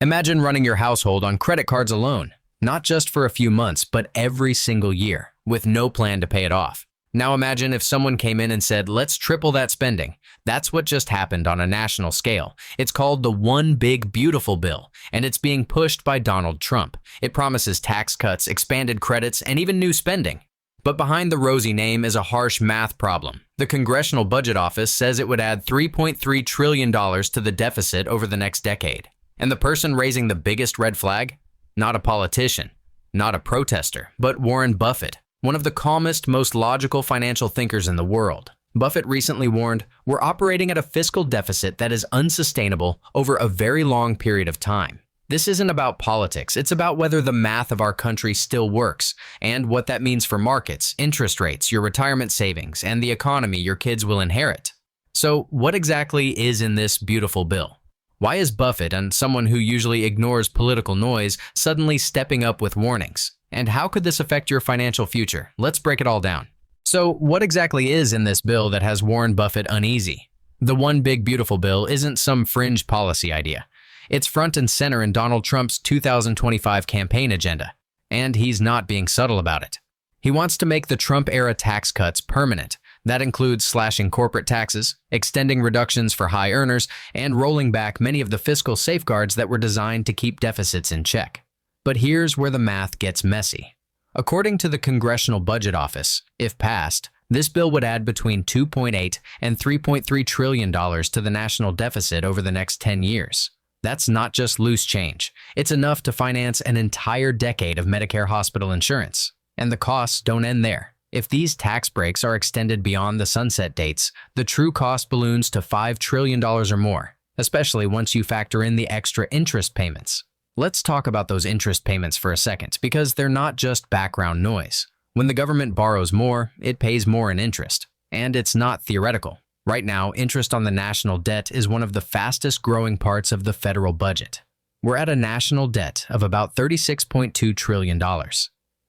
Imagine running your household on credit cards alone, not just for a few months, but every single year, with no plan to pay it off. Now imagine if someone came in and said, let's triple that spending. That's what just happened on a national scale. It's called the One Big Beautiful Bill, and it's being pushed by Donald Trump. It promises tax cuts, expanded credits, and even new spending. But behind the rosy name is a harsh math problem. The Congressional Budget Office says it would add $3.3 trillion to the deficit over the next decade. And the person raising the biggest red flag? Not a politician, not a protester, but Warren Buffett, one of the calmest, most logical financial thinkers in the world. Buffett recently warned, we're operating at a fiscal deficit that is unsustainable over a very long period of time. This isn't about politics, it's about whether the math of our country still works, and what that means for markets, interest rates, your retirement savings, and the economy your kids will inherit. So what exactly is in this beautiful bill? Why is Buffett, and someone who usually ignores political noise, suddenly stepping up with warnings? And how could this affect your financial future? Let's break it all down. So what exactly is in this bill that has Warren Buffett uneasy? The One Big Beautiful Bill isn't some fringe policy idea. It's front and center in Donald Trump's 2025 campaign agenda, and he's not being subtle about it. He wants to make the Trump-era tax cuts permanent. That includes slashing corporate taxes, extending reductions for high earners, and rolling back many of the fiscal safeguards that were designed to keep deficits in check. But here's where the math gets messy. According to the Congressional Budget Office, if passed, this bill would add between $2.8 and $3.3 trillion to the national deficit over the next 10 years. That's not just loose change. It's enough to finance an entire decade of Medicare hospital insurance. And the costs don't end there. If these tax breaks are extended beyond the sunset dates, the true cost balloons to $5 trillion or more, especially once you factor in the extra interest payments. Let's talk about those interest payments for a second, because they're not just background noise. When the government borrows more, it pays more in interest. And it's not theoretical. Right now, interest on the national debt is one of the fastest growing parts of the federal budget. We're at a national debt of about $36.2 trillion.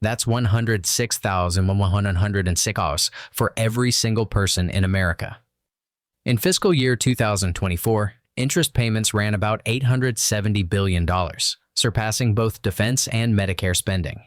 That's $106,106 for every single person in America. In fiscal year 2024, interest payments ran about $870 billion, surpassing both defense and Medicare spending.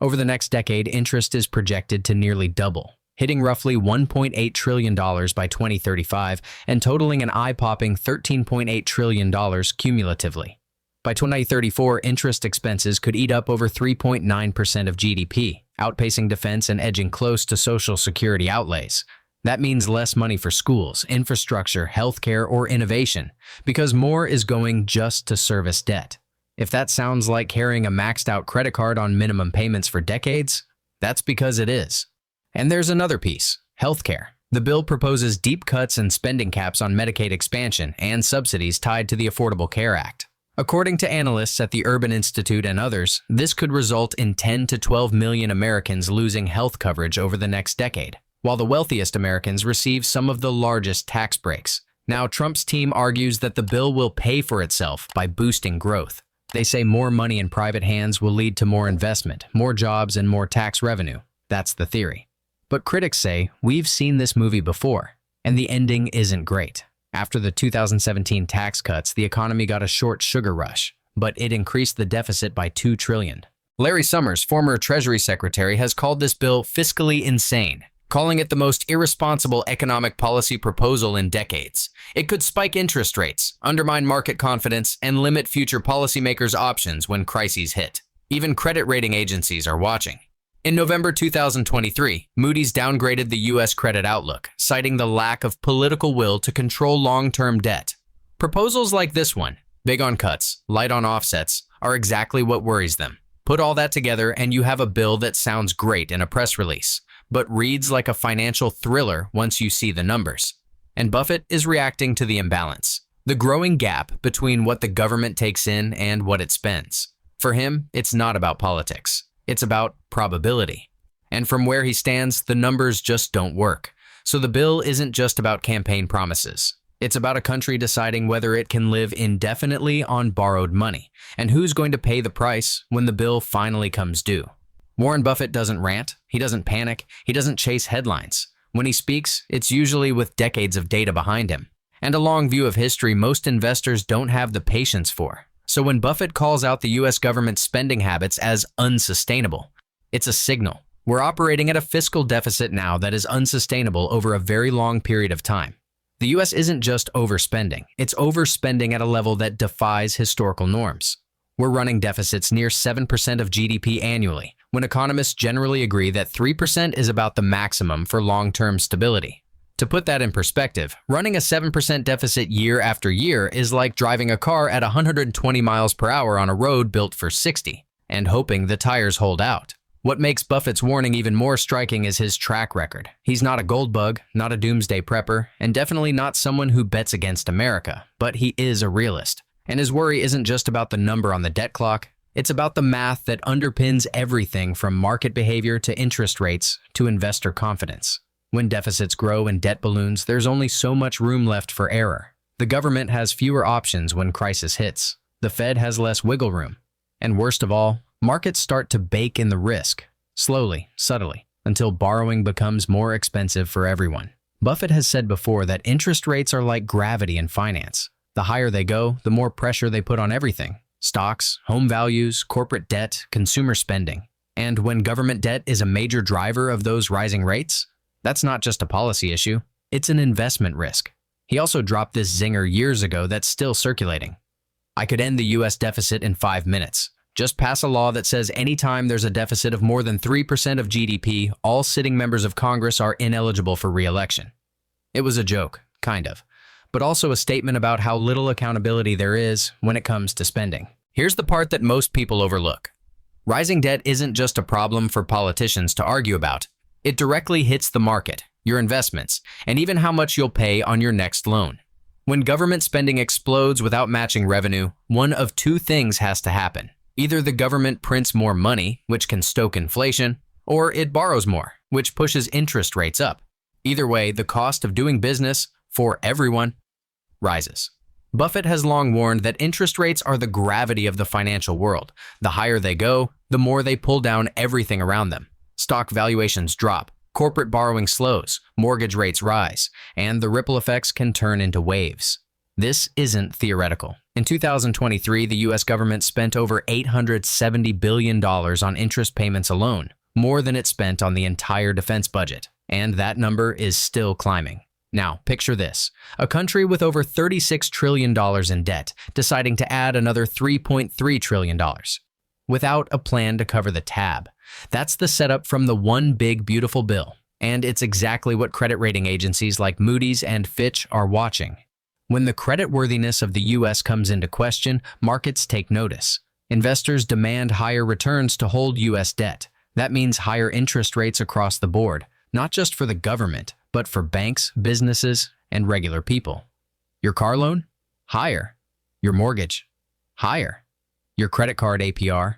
Over the next decade, interest is projected to nearly double, hitting roughly $1.8 trillion by 2035 and totaling an eye-popping $13.8 trillion cumulatively. By 2034, interest expenses could eat up over 3.9% of GDP, outpacing defense and edging close to Social Security outlays. That means less money for schools, infrastructure, healthcare, or innovation, because more is going just to service debt. If that sounds like carrying a maxed-out credit card on minimum payments for decades, that's because it is. And there's another piece, healthcare. The bill proposes deep cuts and spending caps on Medicaid expansion and subsidies tied to the Affordable Care Act. According to analysts at the Urban Institute and others, this could result in 10 to 12 million Americans losing health coverage over the next decade, while the wealthiest Americans receive some of the largest tax breaks. Now, Trump's team argues that the bill will pay for itself by boosting growth. They say more money in private hands will lead to more investment, more jobs, and more tax revenue. That's the theory. But critics say, we've seen this movie before, and the ending isn't great. After the 2017 tax cuts, the economy got a short sugar rush, but it increased the deficit by $2 trillion. Larry Summers, former Treasury Secretary, has called this bill fiscally insane, calling it the most irresponsible economic policy proposal in decades. It could spike interest rates, undermine market confidence, and limit future policymakers' options when crises hit. Even credit rating agencies are watching. In November 2023, Moody's downgraded the U.S. credit outlook, citing the lack of political will to control long-term debt. Proposals like this one, big on cuts, light on offsets, are exactly what worries them. Put all that together and you have a bill that sounds great in a press release, but reads like a financial thriller once you see the numbers. And Buffett is reacting to the imbalance, the growing gap between what the government takes in and what it spends. For him, it's not about politics. It's about probability. And from where he stands, the numbers just don't work. So the bill isn't just about campaign promises. It's about a country deciding whether it can live indefinitely on borrowed money, and who's going to pay the price when the bill finally comes due. Warren Buffett doesn't rant, he doesn't panic, he doesn't chase headlines. When he speaks, it's usually with decades of data behind him, and a long view of history most investors don't have the patience for. So when Buffett calls out the US government's spending habits as unsustainable, it's a signal. We're operating at a fiscal deficit now that is unsustainable over a very long period of time. The US isn't just overspending, it's overspending at a level that defies historical norms. We're running deficits near 7% of GDP annually, when economists generally agree that 3% is about the maximum for long-term stability. To put that in perspective, running a 7% deficit year after year is like driving a car at 120 miles per hour on a road built for 60, and hoping the tires hold out. What makes Buffett's warning even more striking is his track record. He's not a gold bug, not a doomsday prepper, and definitely not someone who bets against America, but he is a realist. And his worry isn't just about the number on the debt clock, it's about the math that underpins everything from market behavior to interest rates to investor confidence. When deficits grow and debt balloons, there's only so much room left for error. The government has fewer options when crisis hits. The Fed has less wiggle room. And worst of all, markets start to bake in the risk, slowly, subtly, until borrowing becomes more expensive for everyone. Buffett has said before that interest rates are like gravity in finance. The higher they go, the more pressure they put on everything: stocks, home values, corporate debt, consumer spending. And when government debt is a major driver of those rising rates, that's not just a policy issue, it's an investment risk. He also dropped this zinger years ago that's still circulating. I could end the US deficit in 5 minutes. Just pass a law that says anytime there's a deficit of more than 3% of GDP, all sitting members of Congress are ineligible for re-election. It was a joke, kind of, but also a statement about how little accountability there is when it comes to spending. Here's the part that most people overlook. Rising debt isn't just a problem for politicians to argue about. It directly hits the market, your investments, and even how much you'll pay on your next loan. When government spending explodes without matching revenue, one of two things has to happen. Either the government prints more money, which can stoke inflation, or it borrows more, which pushes interest rates up. Either way, the cost of doing business, for everyone, rises. Buffett has long warned that interest rates are the gravity of the financial world. The higher they go, the more they pull down everything around them. Stock valuations drop, corporate borrowing slows, mortgage rates rise, and the ripple effects can turn into waves. This isn't theoretical. In 2023, the US government spent over $870 billion on interest payments alone, more than it spent on the entire defense budget, and that number is still climbing. Now, picture this: a country with over $36 trillion in debt deciding to add another $3.3 trillion without a plan to cover the tab. That's the setup from the One Big Beautiful Bill, and it's exactly what credit rating agencies like Moody's and Fitch are watching. When the creditworthiness of the US comes into question, markets take notice. Investors demand higher returns to hold US debt. That means higher interest rates across the board, not just for the government, but for banks, businesses, and regular people. Your car loan? Higher. Your mortgage? Higher. Your credit card APR?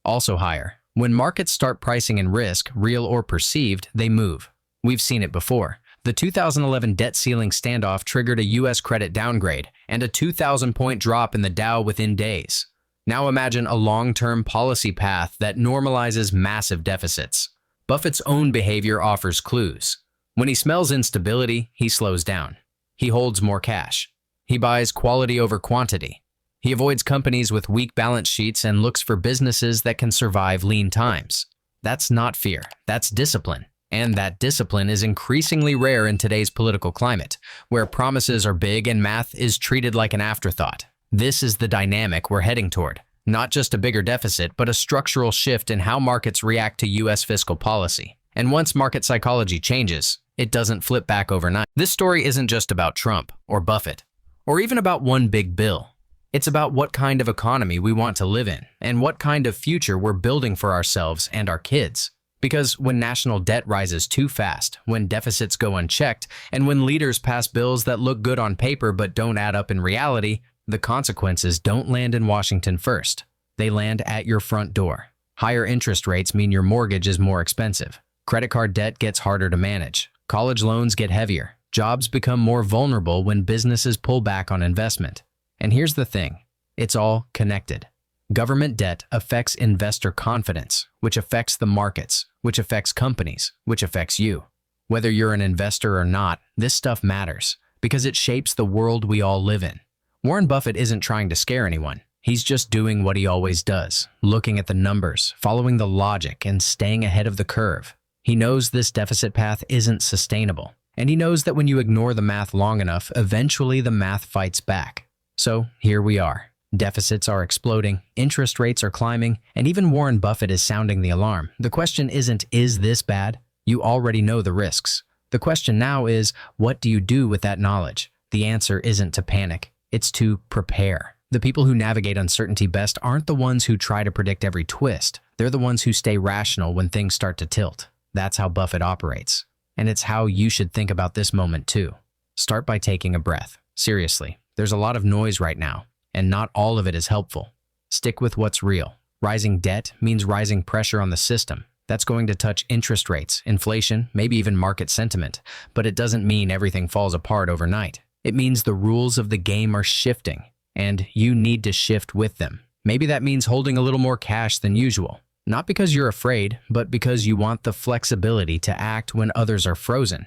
Also higher. When markets start pricing in risk, real or perceived, they move. We've seen it before. The 2011 debt ceiling standoff triggered a US credit downgrade and a 2,000-point drop in the Dow within days. Now imagine a long-term policy path that normalizes massive deficits. Buffett's own behavior offers clues. When he smells instability, he slows down. He holds more cash. He buys quality over quantity. He avoids companies with weak balance sheets and looks for businesses that can survive lean times. That's not fear, that's discipline. And that discipline is increasingly rare in today's political climate, where promises are big and math is treated like an afterthought. This is the dynamic we're heading toward. Not just a bigger deficit, but a structural shift in how markets react to US fiscal policy. And once market psychology changes, it doesn't flip back overnight. This story isn't just about Trump or Buffett, or even about one big bill. It's about what kind of economy we want to live in, and what kind of future we're building for ourselves and our kids. Because when national debt rises too fast, when deficits go unchecked, and when leaders pass bills that look good on paper but don't add up in reality, the consequences don't land in Washington first. They land at your front door. Higher interest rates mean your mortgage is more expensive. Credit card debt gets harder to manage. College loans get heavier. Jobs become more vulnerable when businesses pull back on investment. And here's the thing, it's all connected. Government debt affects investor confidence, which affects the markets, which affects companies, which affects you. Whether you're an investor or not, this stuff matters because it shapes the world we all live in. Warren Buffett isn't trying to scare anyone. He's just doing what he always does, looking at the numbers, following the logic, and staying ahead of the curve. He knows this deficit path isn't sustainable, and he knows that when you ignore the math long enough, eventually the math fights back. So here we are. Deficits are exploding, interest rates are climbing, and even Warren Buffett is sounding the alarm. The question isn't, is this bad? You already know the risks. The question now is, what do you do with that knowledge? The answer isn't to panic, it's to prepare. The people who navigate uncertainty best aren't the ones who try to predict every twist. They're the ones who stay rational when things start to tilt. That's how Buffett operates. And it's how you should think about this moment too. Start by taking a breath. Seriously, there's a lot of noise right now, and not all of it is helpful. Stick with what's real. Rising debt means rising pressure on the system. That's going to touch interest rates, inflation, maybe even market sentiment. But it doesn't mean everything falls apart overnight. It means the rules of the game are shifting, and you need to shift with them. Maybe that means holding a little more cash than usual. Not because you're afraid, but because you want the flexibility to act when others are frozen.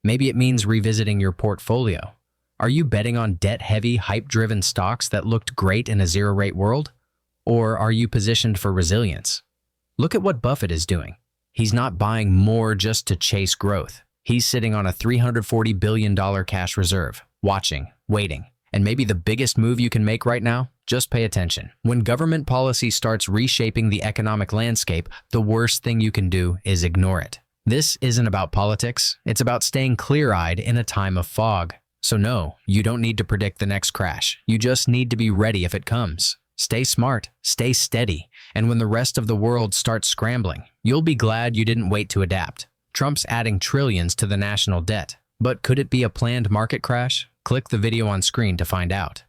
Maybe it means revisiting your portfolio. Are you betting on debt-heavy, hype-driven stocks that looked great in a zero-rate world? Or are you positioned for resilience? Look at what Buffett is doing. He's not buying more just to chase growth. He's sitting on a $340 billion cash reserve, watching, waiting. And maybe the biggest move you can make right now? Just pay attention. When government policy starts reshaping the economic landscape, the worst thing you can do is ignore it. This isn't about politics. It's about staying clear-eyed in a time of fog. So no, you don't need to predict the next crash. You just need to be ready if it comes. Stay smart, stay steady, and when the rest of the world starts scrambling, you'll be glad you didn't wait to adapt. Trump's adding trillions to the national debt. But could it be a planned market crash? Click the video on screen to find out.